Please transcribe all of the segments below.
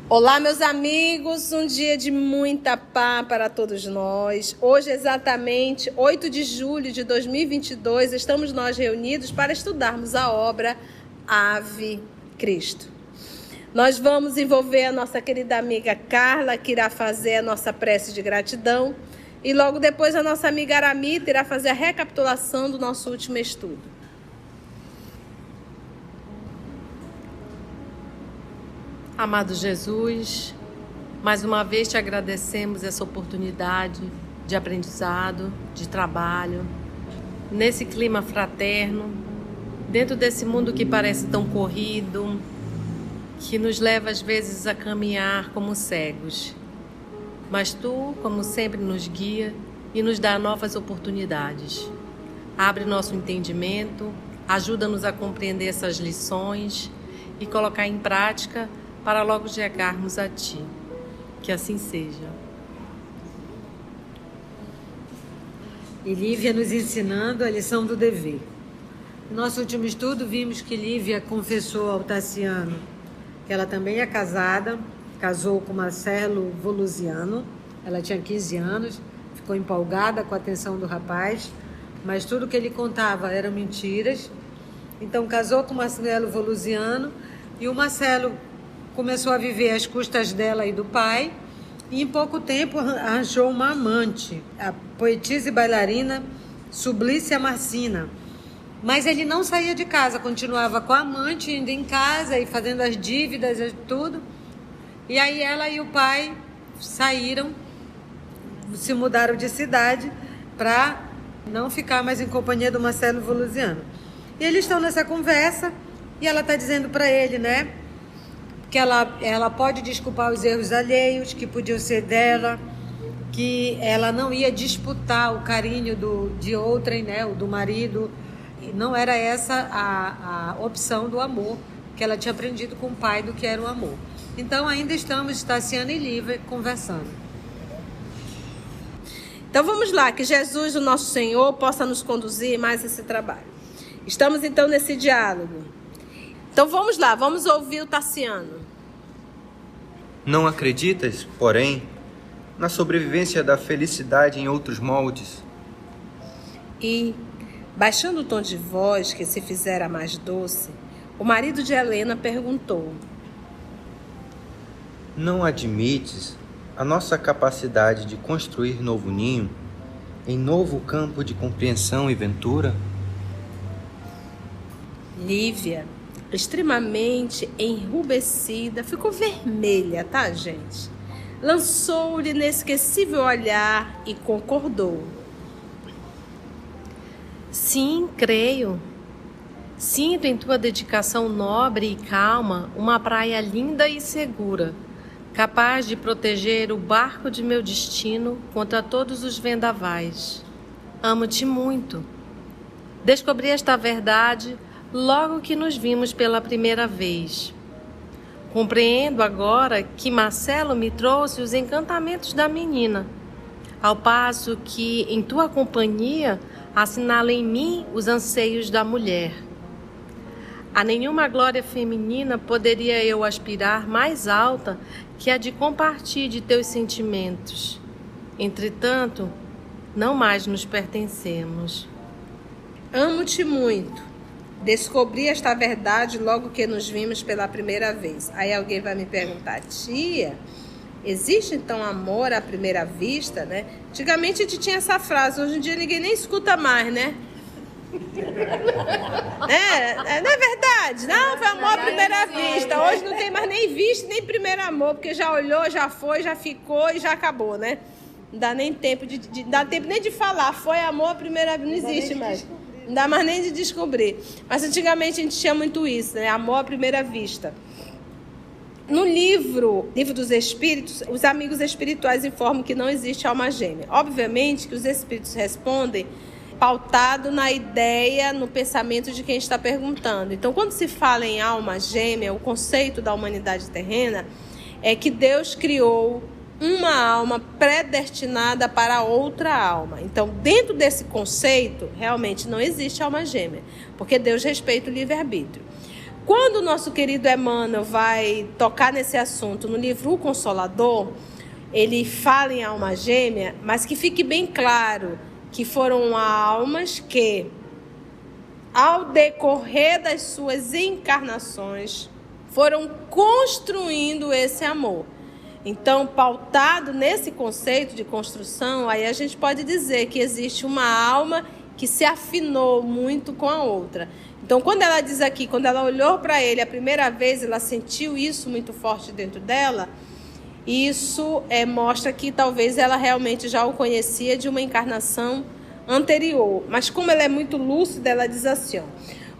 Olá, meus amigos, um dia de muita paz para todos nós. Hoje, exatamente 8 de julho de 2022, estamos nós reunidos para estudarmos a obra Ave Cristo. Nós vamos envolver a nossa querida amiga Carla, que irá fazer a nossa prece de gratidão, e logo depois a nossa amiga Aramita irá fazer a recapitulação do nosso último estudo. Amado Jesus, mais uma vez te agradecemos essa oportunidade de aprendizado, de trabalho, nesse clima fraterno, dentro desse mundo que parece tão corrido, que nos leva às vezes a caminhar como cegos. Mas tu, como sempre, nos guia e nos dá novas oportunidades. Abre nosso entendimento, ajuda-nos a compreender essas lições e colocar em prática para logo chegarmos a Ti. Que assim seja. E Lívia nos ensinando a lição do dever. No nosso último estudo, vimos que Lívia confessou ao Tassiano que ela também é casada, casou com Marcelo Volusiano, ela tinha 15 anos, ficou empolgada com a atenção do rapaz, mas tudo que ele contava eram mentiras. Então casou com Marcelo Volusiano e o Marcelo começou a viver às custas dela e do pai, e em pouco tempo arranjou uma amante, a poetisa e bailarina Sublícia Marcina. Mas ele não saía de casa, continuava com a amante, indo em casa e fazendo as dívidas e tudo. E aí ela e o pai saíram, se mudaram de cidade para não ficar mais em companhia do Marcelo Volusiano. E eles estão nessa conversa e ela está dizendo para ele, né, que ela pode desculpar os erros alheios, que podiam ser dela, que ela não ia disputar o carinho de outrem, né, o do marido. E não era essa a opção do amor, que ela tinha aprendido com o pai do que era o amor. Então ainda estamos, Tassiana e Lívia, conversando. Então vamos lá, que Jesus, o nosso Senhor, possa nos conduzir mais esse trabalho. Estamos então nesse diálogo. Então vamos lá, vamos ouvir o Tassiano. Não acreditas, porém, na sobrevivência da felicidade em outros moldes? E, baixando o tom de voz que se fizera mais doce, o marido de Helena perguntou: Não admites a nossa capacidade de construir novo ninho em novo campo de compreensão e ventura? Lívia, extremamente enrubescida, ficou vermelha, tá, gente? Lançou-lhe inesquecível olhar e concordou. Sim, creio. Sinto em tua dedicação nobre e calma uma praia linda e segura, capaz de proteger o barco de meu destino contra todos os vendavais. Amo-te muito. Descobri esta verdade logo que nos vimos pela primeira vez. Compreendo agora que Marcelo me trouxe os encantamentos da menina, ao passo que, em tua companhia, assinala em mim os anseios da mulher. A nenhuma glória feminina poderia eu aspirar mais alta que a de compartilhar de teus sentimentos. Entretanto, não mais nos pertencemos. Amo-te muito. Descobri esta verdade logo que nos vimos pela primeira vez. Aí alguém vai me perguntar: tia, existe então amor à primeira vista, né? Antigamente a gente tinha essa frase, hoje em dia ninguém nem escuta mais, né? Não é verdade? Não, foi amor à primeira vista. Hoje não tem mais nem vista, nem primeiro amor, porque já olhou, já foi, já ficou e já acabou, né? Não dá nem tempo dá tempo nem de falar. Foi amor à primeira vista, não existe mais. Não dá mais nem de descobrir. Mas antigamente a gente tinha muito isso, né? Amor à primeira vista. No livro dos Espíritos, os amigos espirituais informam que não existe alma gêmea. Obviamente que os espíritos respondem pautado na ideia, no pensamento de quem está perguntando. Então, quando se fala em alma gêmea, o conceito da humanidade terrena é que Deus criou uma alma predestinada para outra alma. Então, dentro desse conceito, realmente não existe alma gêmea, porque Deus respeita o livre-arbítrio. Quando o nosso querido Emmanuel vai tocar nesse assunto no livro O Consolador, ele fala em alma gêmea, mas que fique bem claro que foram almas que, ao decorrer das suas encarnações, foram construindo esse amor. Então, pautado nesse conceito de construção, aí a gente pode dizer que existe uma alma que se afinou muito com a outra. Então, quando ela diz aqui, quando ela olhou para ele a primeira vez, ela sentiu isso muito forte dentro dela, isso mostra que talvez ela realmente já o conhecia de uma encarnação anterior. Mas como ela é muito lúcida, ela diz assim, ó: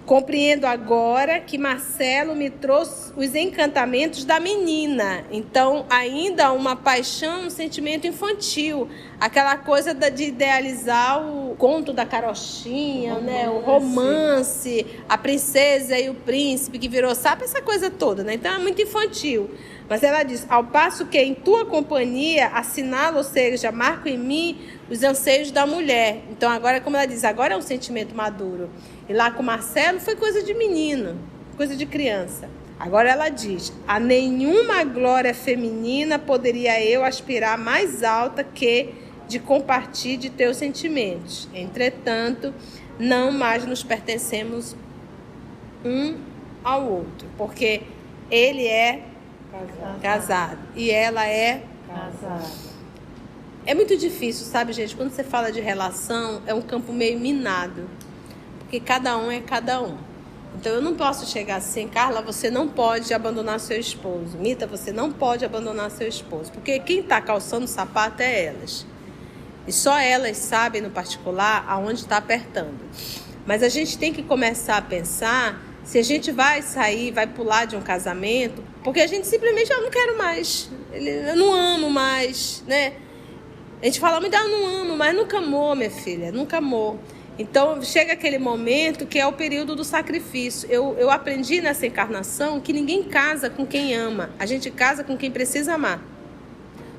compreendo agora que Marcelo me trouxe os encantamentos da menina. Então, ainda uma paixão, um sentimento infantil. Aquela coisa de idealizar o conto da carochinha, né? O romance, a princesa e o príncipe que virou, sabe, essa coisa toda, né? Então, é muito infantil. Mas ela diz, ao passo que em tua companhia assinalo, ou seja, marco em mim os anseios da mulher. Então, agora, como ela diz, agora é um sentimento maduro. E lá com Marcelo foi coisa de menino, coisa de criança. Agora ela diz, a nenhuma glória feminina poderia eu aspirar mais alta que de compartilhar de teus sentimentos. Entretanto, não mais nos pertencemos um ao outro, porque ele é casado e ela é Casada. É muito difícil, sabe, gente? Quando você fala de relação, é um campo meio minado. Porque cada um é cada um. Então, eu não posso chegar assim, Carla, você não pode abandonar seu esposo. Mita, você não pode abandonar seu esposo. Porque quem está calçando o sapato é elas. E só elas sabem, no particular, aonde está apertando. Mas a gente tem que começar a pensar se a gente vai sair, vai pular de um casamento, porque a gente simplesmente, eu não quero mais, eu não amo mais, né? A gente fala, eu não amo, mas nunca amou, minha filha, nunca amou. Então, chega aquele momento que é o período do sacrifício. Eu aprendi nessa encarnação que ninguém casa com quem ama. A gente casa com quem precisa amar.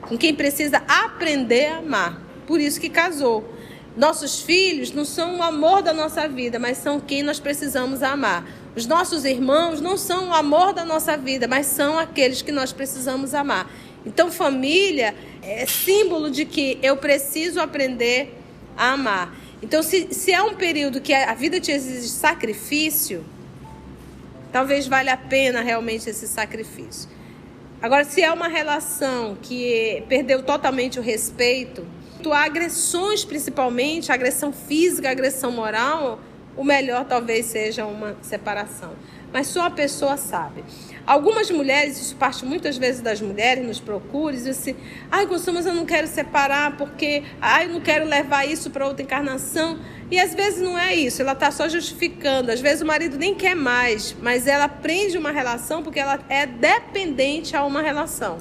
Com quem precisa aprender a amar. Por isso que casou. Nossos filhos não são o amor da nossa vida, mas são quem nós precisamos amar. Os nossos irmãos não são o amor da nossa vida, mas são aqueles que nós precisamos amar. Então, família é símbolo de que eu preciso aprender a amar. Então, se é um período que a vida te exige sacrifício, talvez valha a pena realmente esse sacrifício. Agora, se é uma relação que perdeu totalmente o respeito, há agressões principalmente, agressão física, agressão moral, o melhor talvez seja uma separação. Mas só a pessoa sabe. Algumas mulheres, isso parte muitas vezes das mulheres, nos procuram e dizem assim, Gonçalo, mas eu não quero separar porque eu não quero levar isso para outra encarnação. E às vezes não é isso, ela está só justificando. Às vezes o marido nem quer mais, mas ela prende uma relação porque ela é dependente a uma relação.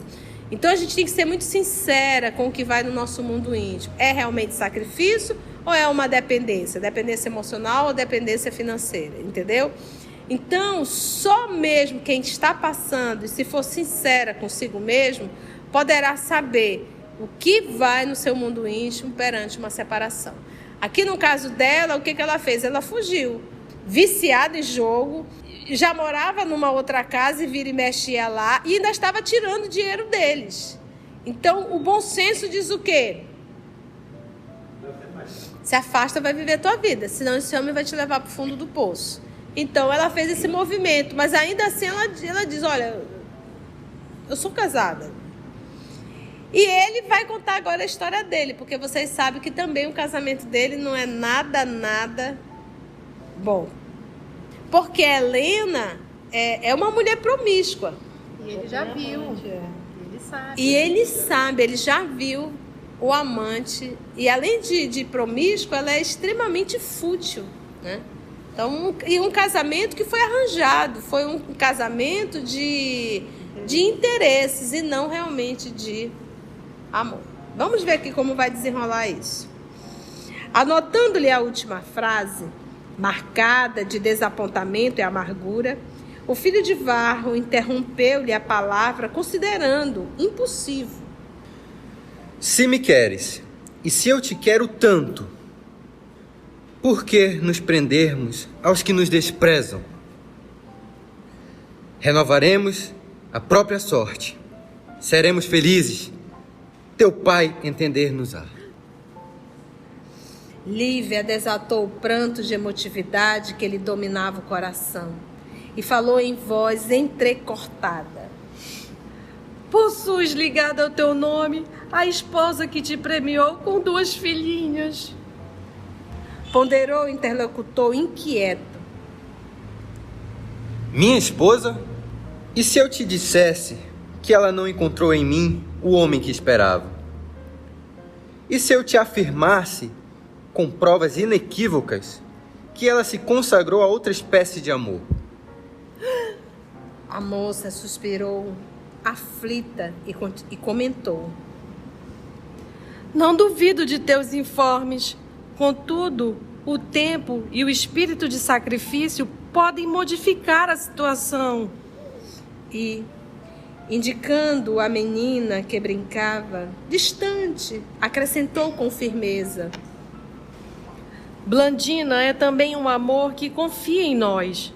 Então a gente tem que ser muito sincera com o que vai no nosso mundo íntimo. É realmente sacrifício ou é uma dependência? Dependência emocional ou dependência financeira, entendeu? Então, só mesmo quem está passando, e se for sincera consigo mesmo, poderá saber o que vai no seu mundo íntimo perante uma separação. Aqui no caso dela, o que ela fez? Ela fugiu, viciada em jogo, já morava numa outra casa e vira e mexia lá, e ainda estava tirando dinheiro deles. Então, o bom senso diz o quê? Se afasta, vai viver a tua vida, senão esse homem vai te levar para o fundo do poço. Então, ela fez esse movimento, mas ainda assim ela diz, olha, eu sou casada. E ele vai contar agora a história dele, porque vocês sabem que também o casamento dele não é nada bom. Porque a Helena é uma mulher promíscua. E ele já viu, ele sabe. E ele sabe, ele já viu o amante. E além de promíscua, ela é extremamente fútil, né? Então, e um casamento que foi arranjado, foi um casamento de interesses e não realmente de amor. Vamos ver aqui como vai desenrolar isso. Anotando-lhe a última frase, marcada de desapontamento e amargura, O filho de Varro interrompeu-lhe a palavra, considerando impossível. Se me queres, e se eu te quero tanto, por que nos prendermos aos que nos desprezam? Renovaremos a própria sorte. Seremos felizes. Teu pai entender-nos-á. Lívia desatou o pranto de emotividade que lhe dominava o coração e falou em voz entrecortada. Possuis ligada ao teu nome a esposa que te premiou com 2 filhinhas. Ponderou o interlocutor inquieto. Minha esposa? E se eu te dissesse que ela não encontrou em mim o homem que esperava? E se eu te afirmasse, com provas inequívocas, que ela se consagrou a outra espécie de amor? A moça suspirou, aflita, e comentou. Não duvido de teus informes. Contudo, o tempo e o espírito de sacrifício podem modificar a situação. E, indicando a menina que brincava, distante, acrescentou com firmeza. Blandina é também um amor que confia em nós.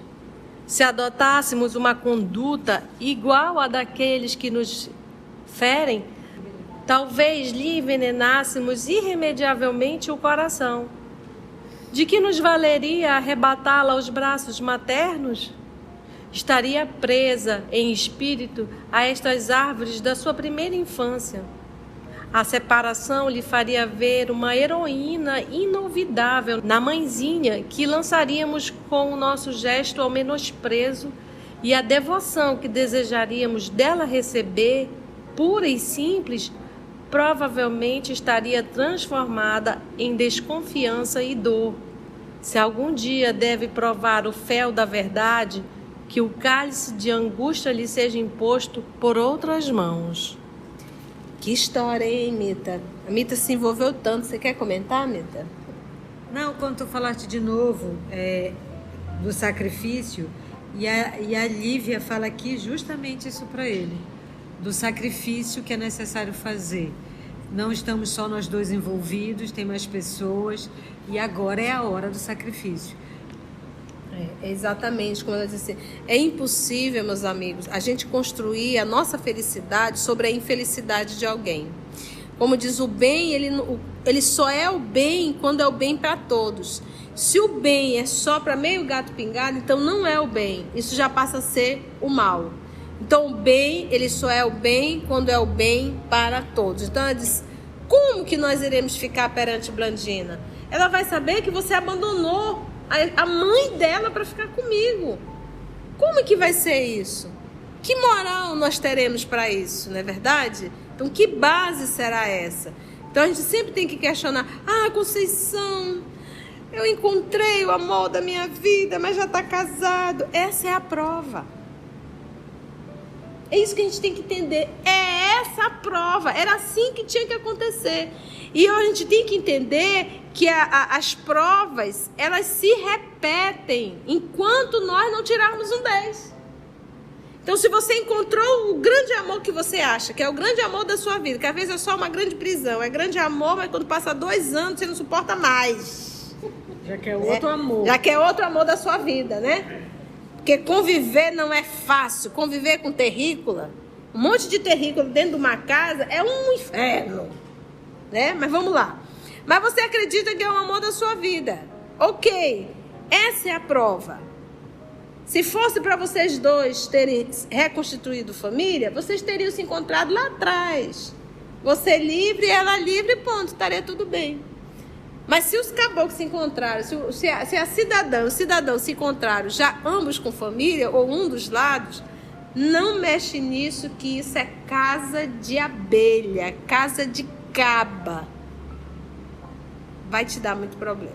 Se adotássemos uma conduta igual à daqueles que nos ferem, talvez lhe envenenássemos irremediavelmente o coração. De que nos valeria arrebatá-la aos braços maternos? Estaria presa em espírito a estas árvores da sua primeira infância. A separação lhe faria ver uma heroína inolvidável na mãezinha que lançaríamos com o nosso gesto ao menosprezo, e a devoção que desejaríamos dela receber, pura e simples, provavelmente estaria transformada em desconfiança e dor. Se algum dia deve provar o fel da verdade, que o cálice de angústia lhe seja imposto por outras mãos. Que história, hein, Mita? A Mita se envolveu tanto. Você quer comentar, Mita? Não, quando tu falaste de novo do sacrifício, e a Lívia fala aqui justamente isso para ele, do sacrifício que é necessário fazer. Não estamos só nós dois envolvidos, tem mais pessoas, e agora é a hora do sacrifício. Exatamente, como ela disse, é impossível, meus amigos, a gente construir a nossa felicidade sobre a infelicidade de alguém. Como diz o bem, ele só é o bem quando é o bem para todos. Se o bem é só para meio gato pingado, então não é o bem, isso já passa a ser o mal. Então o bem, ele só é o bem quando é o bem para todos. Então ela diz, como que nós iremos ficar perante Blandina? Ela vai saber que você abandonou a mãe dela para ficar comigo. Como que vai ser isso? Que moral nós teremos para isso, não é verdade? Então, que base será essa? Então, a gente sempre tem que questionar. Conceição, eu encontrei o amor da minha vida, mas já está casado. Essa é a prova. É isso que a gente tem que entender. É essa a prova. Era assim que tinha que acontecer. E a gente tem que entender que as provas, elas se repetem enquanto nós não tirarmos um 10. Então, se você encontrou o grande amor que você acha, que é o grande amor da sua vida, que às vezes é só uma grande prisão, é grande amor, mas quando passa 2 anos, você não suporta mais. Já quer outro amor. Já quer outro amor da sua vida, né? Porque conviver não é fácil. Conviver com terrícola, um monte de terrícola dentro de uma casa, é um inferno. Né? Mas vamos lá. Mas você acredita que é o amor da sua vida. Ok, essa é a prova. Se fosse para vocês dois terem reconstituído família, vocês teriam se encontrado lá atrás. Você livre, ela livre, ponto, estaria tudo bem. Mas se os caboclos se encontraram, se a cidadã e o cidadão se encontraram já ambos com família, ou um dos lados, não mexe nisso, que isso é casa de abelha, casa de caba. Vai te dar muito problema.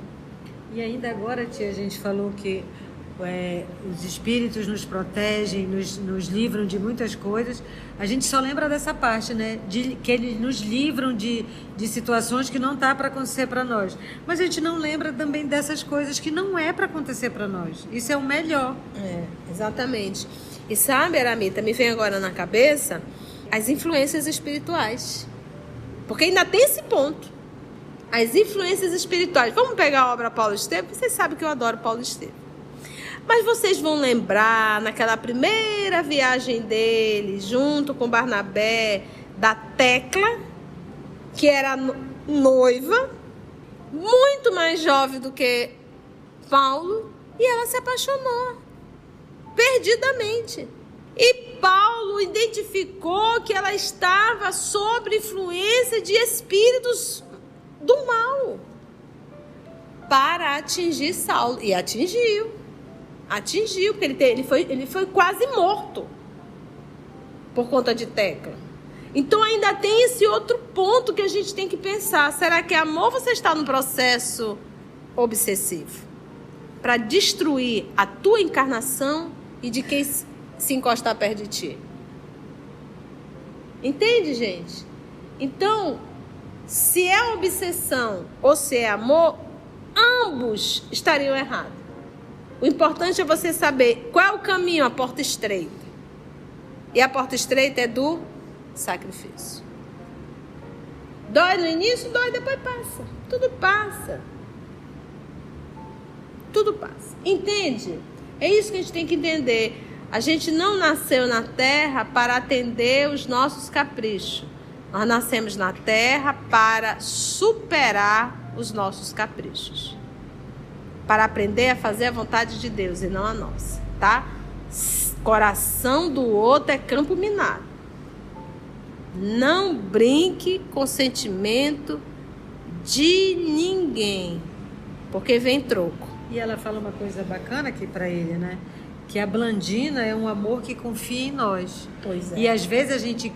E ainda agora, tia, a gente falou que os espíritos nos protegem, nos livram de muitas coisas. A gente só lembra dessa parte, né? Que eles nos livram de situações que não tá para acontecer para nós. Mas a gente não lembra também dessas coisas que não é para acontecer para nós. Isso é o melhor. Exatamente. E sabe, Aramita, me vem agora na cabeça as influências espirituais. Porque ainda tem esse ponto. As influências espirituais. Vamos pegar a obra Paulo Estevam? Vocês sabem que eu adoro Paulo Estevam. Mas vocês vão lembrar, naquela primeira viagem dele, junto com Barnabé, da Tecla, que era noiva, muito mais jovem do que Paulo, e ela se apaixonou, perdidamente. E Paulo identificou que ela estava sob influência de espíritos do mal para atingir Saulo. E atingiu, porque ele foi quase morto por conta de Tecla. Então ainda tem esse outro ponto que a gente tem que pensar. Será que é amor ou você está no processo obsessivo para destruir a tua encarnação e de quem se encostar perto de ti? Entende, gente? Então, se é obsessão ou se é amor, ambos estariam errados. O importante é você saber qual é o caminho, a porta estreita. E a porta estreita é do sacrifício. Dói no início, dói, depois passa. Tudo passa. Tudo passa. Entende? É isso que a gente tem que entender. A gente não nasceu na Terra para atender os nossos caprichos. Nós nascemos na Terra para superar os nossos caprichos. Para aprender a fazer a vontade de Deus e não a nossa, tá? Coração do outro é campo minado. Não brinque com o sentimento de ninguém, porque vem troco. E ela fala uma coisa bacana aqui para ele, né? Que a Blandina é um amor que confia em nós. Pois é. E às vezes a gente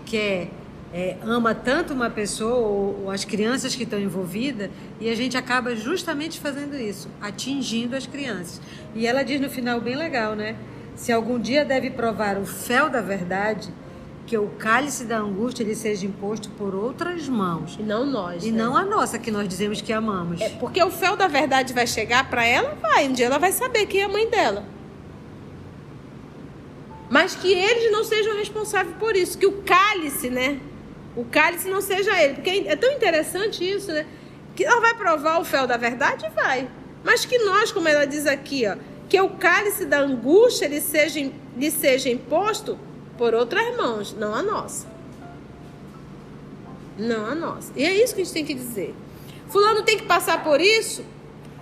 ama tanto uma pessoa ou as crianças que estão envolvidas e a gente acaba justamente fazendo isso, atingindo as crianças. E ela diz no final bem legal, né? Se algum dia deve provar o fel da verdade, que o cálice da angústia ele seja imposto por outras mãos. E não nós, E né? não a nossa, que nós dizemos que amamos. É porque o fel da verdade vai chegar para ela, um dia ela vai saber quem é a mãe dela. Mas que eles não sejam responsáveis por isso, que o cálice, né? O cálice não seja ele. Porque é tão interessante isso, né? Que ela vai provar o fel da verdade? Vai. Mas que nós, como ela diz aqui, ó, que o cálice da angústia lhe seja imposto por outras mãos, não a nossa. Não a nossa. E é isso que a gente tem que dizer. Fulano tem que passar por isso?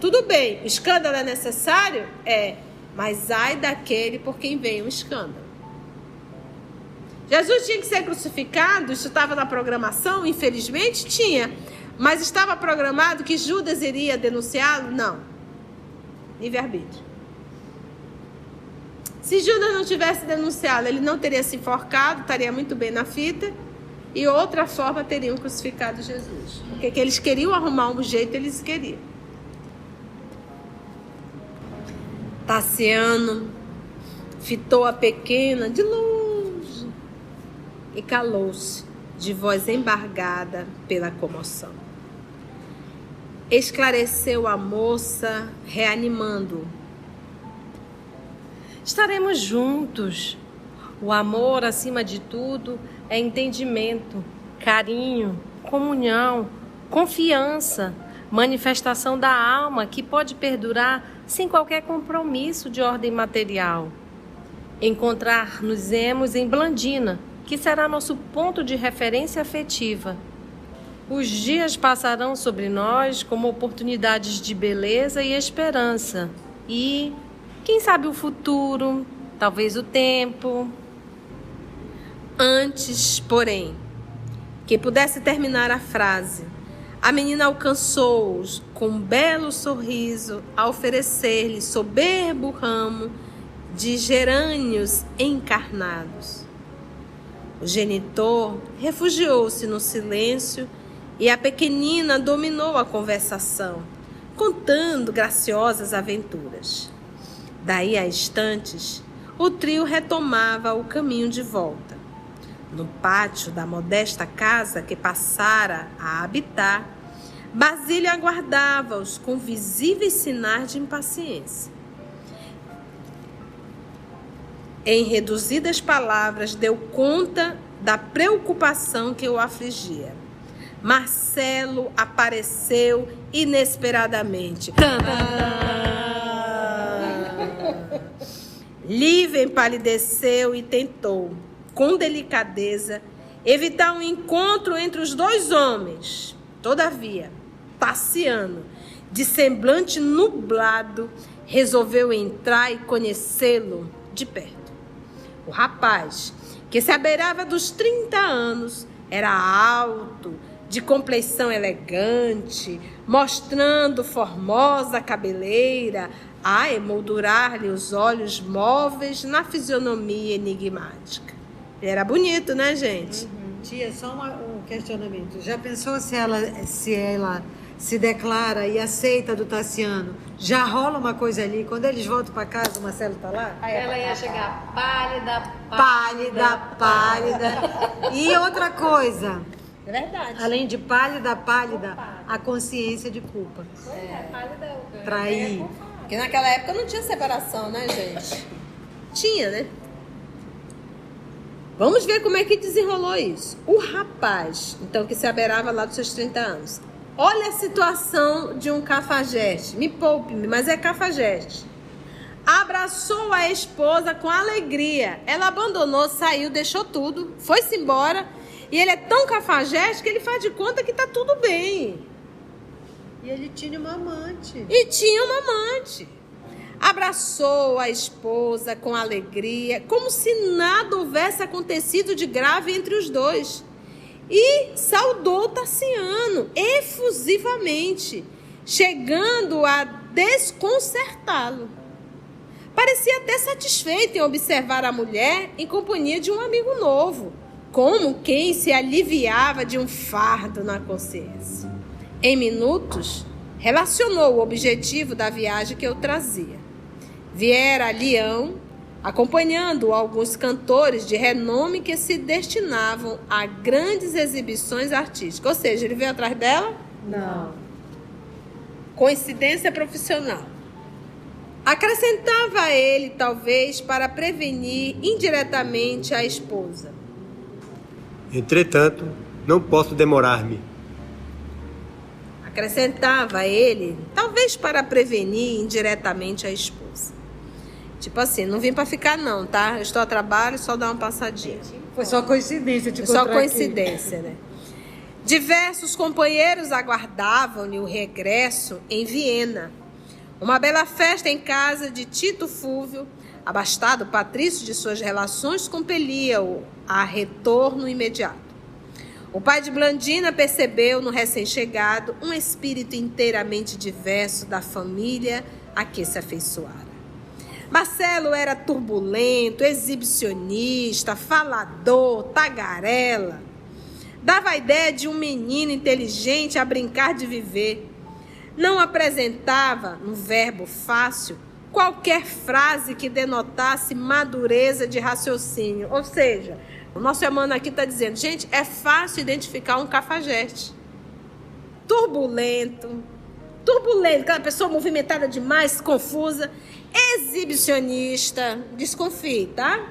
Tudo bem. O escândalo é necessário? É. Mas ai daquele por quem vem o escândalo. Jesus tinha que ser crucificado, isso estava na programação, infelizmente tinha, mas estava programado que Judas iria denunciá-lo? Não. Livre-arbítrio. Se Judas não tivesse denunciado, ele não teria se enforcado, estaria muito bem na fita, e outra forma teriam crucificado Jesus. Porque que eles queriam arrumar um jeito, eles queriam. Tassiano fitou a pequena de longe e calou-se, de voz embargada pela comoção. Esclareceu a moça, reanimando-o. Estaremos juntos. O amor, acima de tudo, é entendimento, carinho, comunhão, confiança, manifestação da alma que pode perdurar sem qualquer compromisso de ordem material. Encontrar-nos-emos em Blandina, que será nosso ponto de referência afetiva. Os dias passarão sobre nós como oportunidades de beleza e esperança. E, quem sabe o futuro, talvez o tempo. Antes, porém, que pudesse terminar a frase, a menina alcançou-os com um belo sorriso a oferecer-lhe soberbo ramo de gerânios encarnados. O genitor refugiou-se no silêncio e a pequenina dominou a conversação, contando graciosas aventuras. Daí a instantes, o trio retomava o caminho de volta. No pátio da modesta casa que passara a habitar, Basílio aguardava-os com visíveis sinais de impaciência. Em reduzidas palavras, deu conta da preocupação que o afligia. Marcelo apareceu inesperadamente. Lívia empalideceu e tentou, com delicadeza, evitar um encontro entre os dois homens. Todavia, Tassiano, de semblante nublado, resolveu entrar e conhecê-lo de perto. O rapaz, que se abeirava dos 30 anos, era alto, de compleição elegante, mostrando formosa cabeleira, a emoldurar-lhe os olhos móveis na fisionomia enigmática. Ele era bonito, né, gente? Tia, só um questionamento. Já pensou se ela se declara e aceita do Tassiano? Já rola uma coisa ali. Quando eles voltam para casa, o Marcelo tá lá? Ela ia chegar pálida. Pálida. E outra coisa. É verdade. Além de pálida, a consciência de culpa. Pálida. Trair. Porque naquela época não tinha separação, né, gente? Tinha, né? Vamos ver como é que desenrolou isso. O rapaz, então, que se abeirava lá dos seus 30 anos. Olha a situação de um cafajeste. Me poupe-me, mas é cafajeste. Abraçou a esposa com alegria. Ela abandonou, saiu, deixou tudo, foi-se embora. E ele é tão cafajeste que ele faz de conta que tá tudo bem. E ele tinha uma amante. Abraçou a esposa com alegria, como se nada houvesse acontecido de grave entre os dois. E saudou Tassiano efusivamente, chegando a desconcertá-lo. Parecia até satisfeito em observar a mulher em companhia de um amigo novo, como quem se aliviava de um fardo na consciência. Em minutos, relacionou o objetivo da viagem que eu trazia. Viera a Leão, acompanhando alguns cantores de renome que se destinavam a grandes exibições artísticas. Ou seja, ele veio atrás dela? Não. Coincidência profissional. Acrescentava ele, talvez, para prevenir indiretamente a esposa. Entretanto, não posso demorar-me. Acrescentava ele, talvez para prevenir indiretamente a esposa. Tipo assim, não vim para ficar não, tá? Eu estou a trabalho, só dar uma passadinha. Foi só coincidência te Só encontrar coincidência, né? Diversos companheiros aguardavam-lhe o regresso em Viena. Uma bela festa em casa de Tito Fúvio, abastado patrício de suas relações, compelia-o a retorno imediato. O pai de Blandina percebeu no recém-chegado um espírito inteiramente diverso da família a que se afeiçoara. Marcelo era turbulento, exibicionista, falador, tagarela. Dava a ideia de um menino inteligente a brincar de viver. Não apresentava, no verbo fácil, qualquer frase que denotasse madureza de raciocínio. Ou seja, o nosso irmão aqui está dizendo, gente, é fácil identificar um cafajeste. Turbulento, aquela pessoa movimentada demais, confusa, exibicionista, desconfie, tá?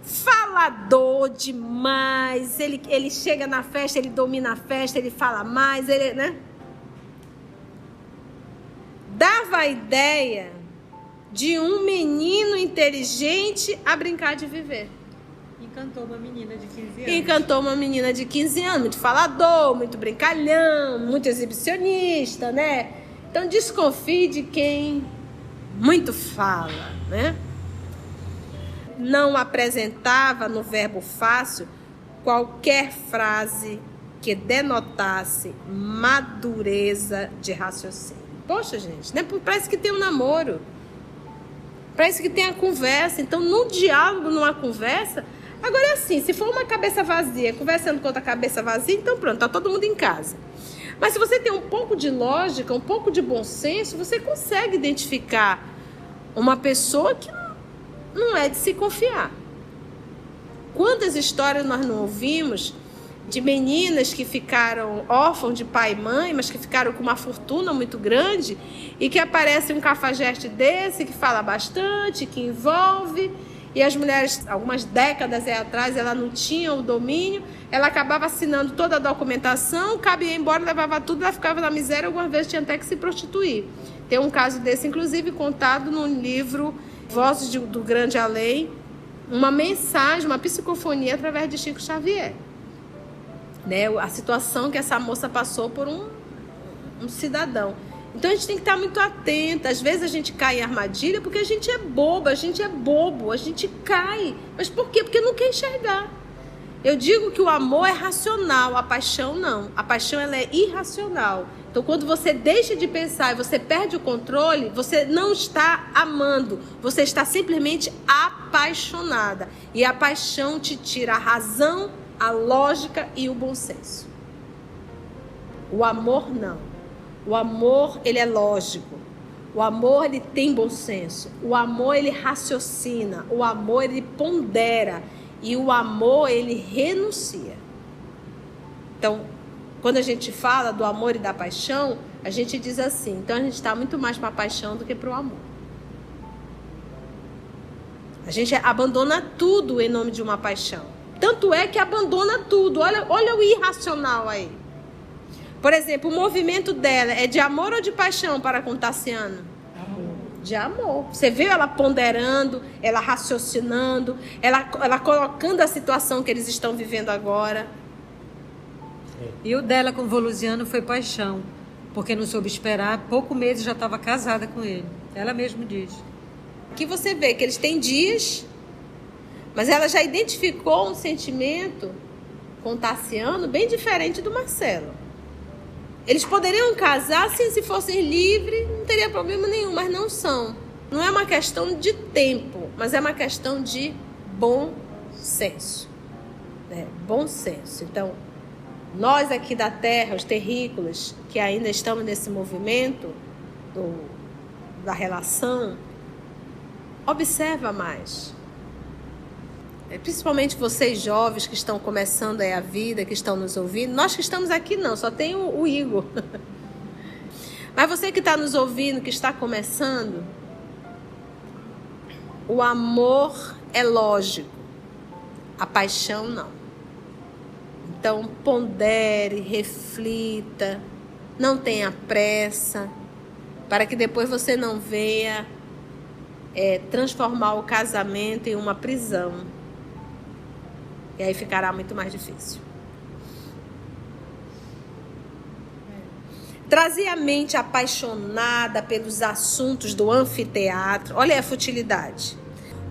Falador demais, ele chega na festa, ele domina a festa, ele fala mais, ele, né? Dava a ideia de um menino inteligente a brincar de viver. Encantou uma menina de 15 anos. Encantou uma menina de 15 anos, muito falador, muito brincalhão, muito exibicionista, né? Então desconfie de quem muito fala, né? Não apresentava no verbo fácil qualquer frase que denotasse madureza de raciocínio. Poxa, gente, né? Parece que tem um namoro. Parece que tem a conversa. Então, no diálogo, numa conversa... Agora é assim, se for uma cabeça vazia, conversando com outra cabeça vazia, então pronto, tá todo mundo em casa. Mas se você tem um pouco de lógica, um pouco de bom senso, você consegue identificar uma pessoa que não é de se confiar. Quantas histórias nós não ouvimos de meninas que ficaram órfãos de pai e mãe, mas que ficaram com uma fortuna muito grande e que aparece um cafajeste desse, que fala bastante, que envolve, e as mulheres, algumas décadas atrás, ela não tinha o domínio, ela acabava assinando toda a documentação, cabia embora, levava tudo, ela ficava na miséria, algumas vezes tinha até que se prostituir. Tem um caso desse, inclusive, contado no livro Vozes do Grande Além, uma mensagem, uma psicofonia através de Chico Xavier. Né? A situação que essa moça passou por um cidadão. Então a gente tem que estar muito atenta. Às vezes a gente cai em armadilha porque a gente é boba, a gente é bobo, a gente cai. Mas por quê? Porque não quer enxergar. Eu digo que o amor é racional, a paixão não. A paixão ela é irracional. Então quando você deixa de pensar e você perde o controle, você não está amando, você está simplesmente apaixonada. E a paixão te tira a razão, a lógica e o bom senso. O amor não. O amor, ele é lógico. O amor, ele tem bom senso. O amor, ele raciocina. O amor, ele pondera. E o amor, ele renuncia. Então, quando a gente fala do amor e da paixão, a gente diz assim, então a gente está muito mais para a paixão do que para o amor. A gente abandona tudo em nome de uma paixão. Tanto é que abandona tudo. Olha o irracional aí. Por exemplo, o movimento dela é de amor ou de paixão para com Tassiano? Amor. De amor. Você viu ela ponderando, ela raciocinando, ela colocando a situação que eles estão vivendo agora. E o dela com o Volusiano foi paixão, porque não soube esperar, pouco meses já estava casada com ele. Ela mesma diz. Aqui você vê que eles têm dias, mas ela já identificou um sentimento com Tassiano bem diferente do Marcelo. Eles poderiam casar, sim, se fossem livres, não teria problema nenhum, mas não são. Não é uma questão de tempo, mas é uma questão de bom senso. Bom senso. Então, nós aqui da Terra, os terrícolas, que ainda estamos nesse movimento da relação, observa mais. Principalmente vocês jovens que estão começando aí a vida, que estão nos ouvindo. Nós que estamos aqui não, só tem o Igor. Mas você que está nos ouvindo, que está começando, o amor é lógico, a paixão não. Então pondere, reflita, não tenha pressa, para que depois você não venha transformar o casamento em uma prisão. E aí ficará muito mais difícil. Trazia a mente apaixonada pelos assuntos do anfiteatro. Olha a futilidade.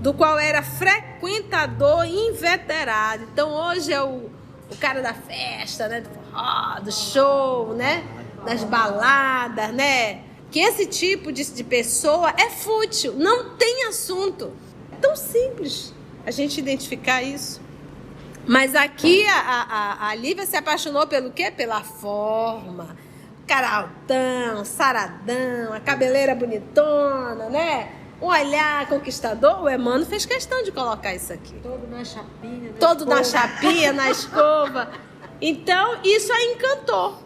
Do qual era frequentador inveterado. Então hoje é o cara da festa, né? Do forró, do show, né? Das baladas, né? Que esse tipo de pessoa é fútil. Não tem assunto. É tão simples a gente identificar isso. Mas aqui a Lívia se apaixonou pelo quê? Pela forma. Cara altão, saradão, a cabeleira bonitona, né? Um olhar conquistador. O Emmanuel fez questão de colocar isso aqui. Todo na chapinha. Todo na chapinha, na escova. Então, isso a encantou.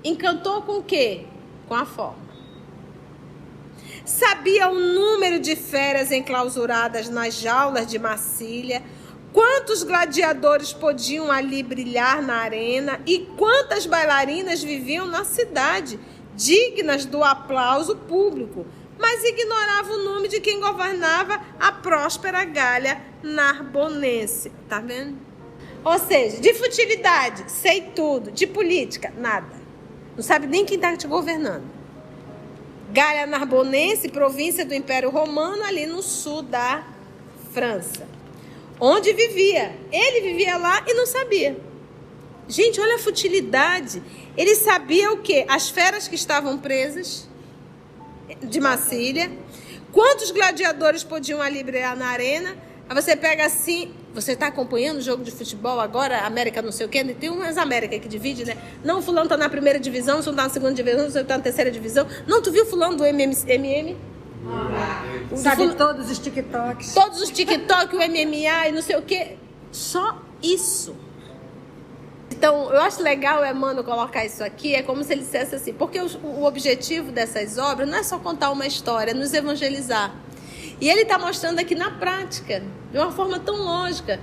Encantou com o quê? Com a forma. Sabia o número de feras enclausuradas nas jaulas de Massília, quantos gladiadores podiam ali brilhar na arena e quantas bailarinas viviam na cidade, dignas do aplauso público, mas ignorava o nome de quem governava a próspera Gália Narbonense. Tá vendo? Ou seja, de futilidade, sei tudo. De política, nada. Não sabe nem quem está te governando. Gália Narbonense, província do Império Romano, ali no sul da França. Onde vivia. Ele vivia lá e não sabia. Gente, olha a futilidade. Ele sabia o quê? As feras que estavam presas de Massília. Quantos gladiadores podiam ali brilhar na arena? Aí você pega assim... Você está acompanhando o jogo de futebol agora? América não sei o quê. Tem umas Américas que divide, né? Não, fulano está na primeira divisão, fulano está na segunda divisão, fulano está na terceira divisão. Não, tu viu fulano do MM? Sabe todos os TikToks. Todos os TikTok, o MMA e não sei o quê. Só isso. Então, eu acho legal o Emmanuel colocar isso aqui, é como se ele dissesse assim, porque o objetivo dessas obras não é só contar uma história, é nos evangelizar. E ele está mostrando aqui na prática, de uma forma tão lógica.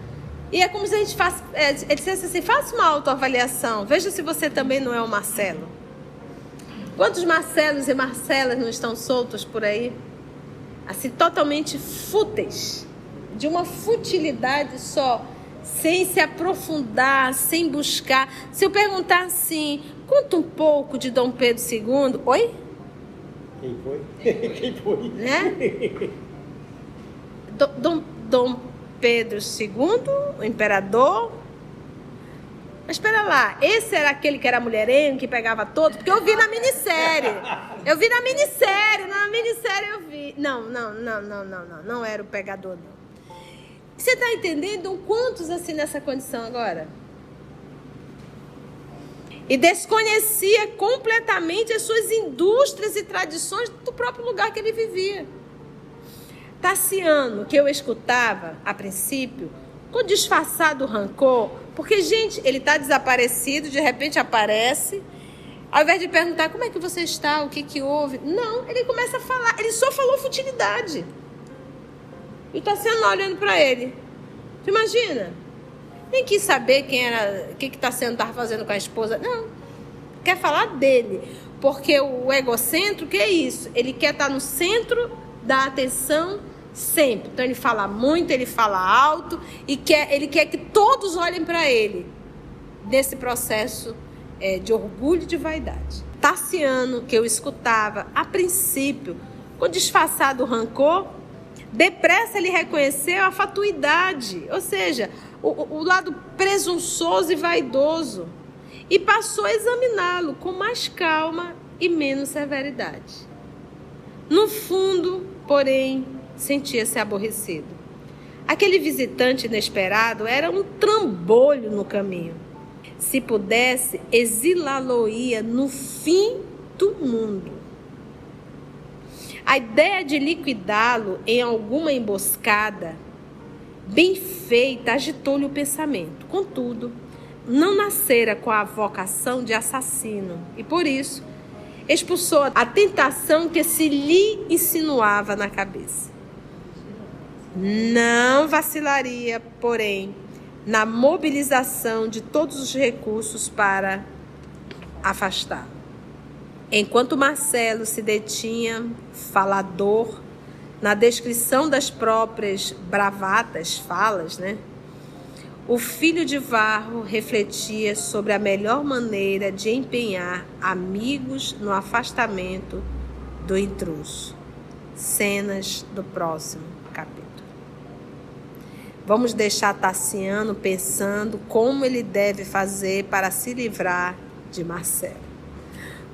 E é como se a gente ele dissesse assim, faça uma autoavaliação, veja se você também não é um Marcelo. Quantos Marcelos e Marcelas não estão soltos por aí? Assim, totalmente fúteis, de uma futilidade só, sem se aprofundar, sem buscar. Se eu perguntar assim, conta um pouco de Dom Pedro II. Oi? Quem foi? Quem foi? Né? Dom Pedro II, o imperador. Mas espera lá, esse era aquele que era mulherengo, que pegava todo? Porque eu vi na minissérie. Eu vi na minissérie eu vi. Não era o pegador, não. Você está entendendo quantos assim nessa condição agora? E desconhecia completamente as suas indústrias e tradições do próprio lugar que ele vivia. Tassiano, que eu escutava a princípio, com disfarçado rancor, porque, gente, ele está desaparecido, de repente aparece, ao invés de perguntar como é que você está, o que que houve, não, ele começa a falar, ele só falou futilidade. E Tassiano olhando para ele. Tu imagina? Nem quis saber quem era, o que Tassiano estava fazendo com a esposa. Não. Quer falar dele. Porque o egocêntrico é isso. Ele quer estar no centro da atenção sempre. Então ele fala muito, ele fala alto e ele quer que todos olhem para ele. Nesse processo de orgulho e de vaidade. Tassiano, que eu escutava a princípio, com disfarçado rancor, depressa ele reconheceu a fatuidade, ou seja, o lado presunçoso e vaidoso, e passou a examiná-lo com mais calma e menos severidade. No fundo, porém, sentia-se aborrecido. Aquele visitante inesperado era um trambolho no caminho. Se pudesse, exilá-lo-ia no fim do mundo. A ideia de liquidá-lo em alguma emboscada bem feita agitou-lhe o pensamento. Contudo, não nascera com a vocação de assassino e, por isso, expulsou a tentação que se lhe insinuava na cabeça. Não vacilaria, porém, na mobilização de todos os recursos para afastá-lo. Enquanto Marcelo se detinha, falador, na descrição das próprias bravatas, falas, né? O filho de Varro refletia sobre a melhor maneira de empenhar amigos no afastamento do intruso. Cenas do próximo capítulo. Vamos deixar Tassiano pensando como ele deve fazer para se livrar de Marcelo.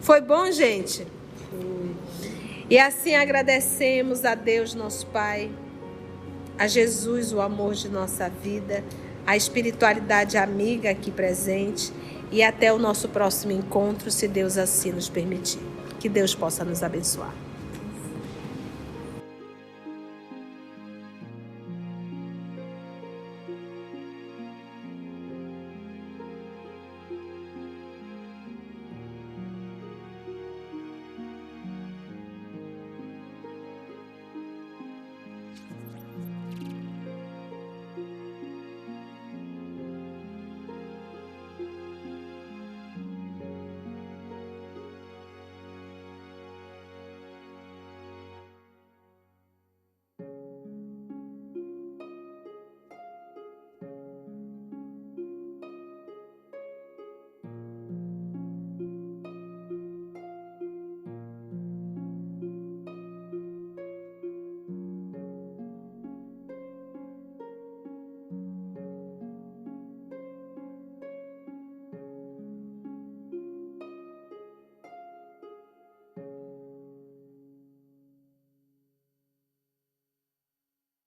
Foi bom, gente? E assim agradecemos a Deus, nosso Pai, a Jesus, o amor de nossa vida, a espiritualidade amiga aqui presente e até o nosso próximo encontro, se Deus assim nos permitir. Que Deus possa nos abençoar.